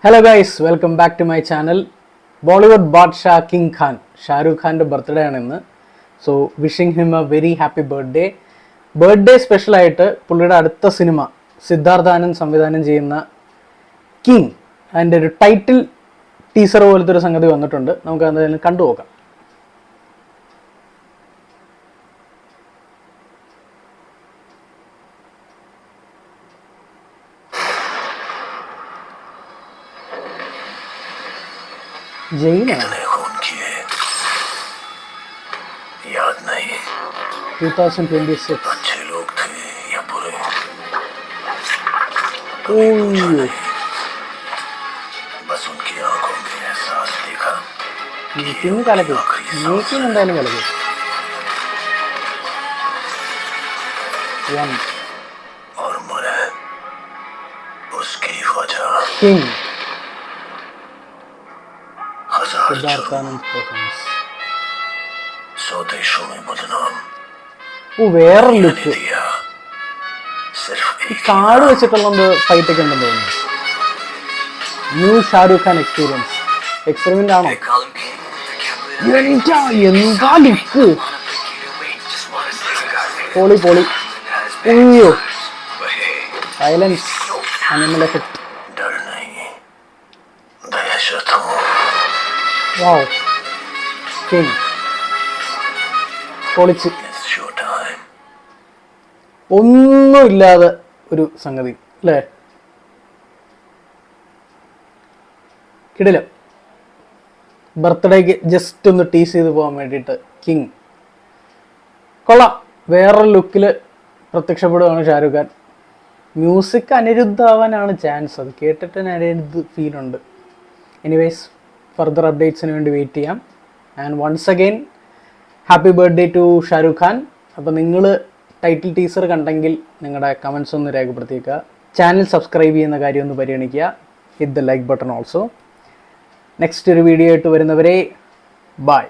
Hello guys, welcome back to my channel. Bollywood Badshah King Khan, Shah Rukh Khan's birthday ആണ്. So wishing him a very happy birthday. Birthday special ആയിട്ട് പുള്ളിയുടെ അടുത്ത cinema Siddharth Anand സംവിധാനം ചെയ്യുന്ന king അതിൻ്റെ ഒരു title teaser പോലത്തെ ഒരു സംഗതി വന്നിട്ടുണ്ട്. നമുക്ക് എന്തായാലും കണ്ടു നോക്കാം. याद नहीं 2026 अच्छे लोग थे या बुरे बस उनकी आंखों में एहसास देखा മേക്കിംഗ് കലക്കും മേക്കിംഗ് എന്തായാലും കലക്കും और मरे उसकी वजह കിങ് हजार സിദ്ധാർത്ഥ് ആനന്ദ് പെർഫോമൻസ്. स्वदेशों में बदनाम വേറെ ലുക്ക് दिया सिर्फ एक കാട് വെച്ചിട്ടുള്ള ഫൈറ്റ് ഒക്കെ ഉണ്ടെന്ന് തോന്നുന്നു. ന്യൂ ഷാരൂഖ് ഖാൻ എക്സ്പെരിമെന്റ് ആണോ? എന്താ ലുക്ക്, പൊളി പൊളി. അയ്യോ സൈലൻസ്, അനിമൽ എഫക്ട്. डर नहीं दहशत हो വാവ്, കിങ് പൊളിച്ച്. शो टाइम ഒന്നുമില്ലാതെ ഒരു സംഗതി അല്ലേ? കിടിലം. ബർത്ത്ഡേക്ക് ജസ്റ്റ് ഒന്ന് ടീസ് ചെയ്ത് പോകാൻ വേണ്ടിയിട്ട് കിങ് കൊള്ളാം. വേറൊരു ലുക്കിൽ പ്രത്യക്ഷപ്പെടുകയാണ് ഷാരൂഖ് ഖാൻ. മ്യൂസിക് അനിരുദ്ധാവാനാണ് ചാൻസ്, അത് കേട്ടിട്ട് അനിരുദ്ധ് ഫീലുണ്ട്. എനിവേസ് ഫർദർ അപ്ഡേറ്റ്സിന് വേണ്ടി വെയിറ്റ് ചെയ്യാം. And once again happy birthday to Shahrukh Khan. അപ്പോൾ നിങ്ങൾ ടൈറ്റിൽ ടീസർ കണ്ടെങ്കിൽ നിങ്ങളുടെ കമൻസ് ഒന്ന് രേഖപ്പെടുത്തിയേക്കുക. ചാനൽ സബ്സ്ക്രൈബ് ചെയ്യുന്ന കാര്യം ഒന്ന് പരിഗണിക്കുക. Hit the like button also. Next ഒരു വീഡിയോ ആയിട്ട് വരുന്നവരെ ബൈ.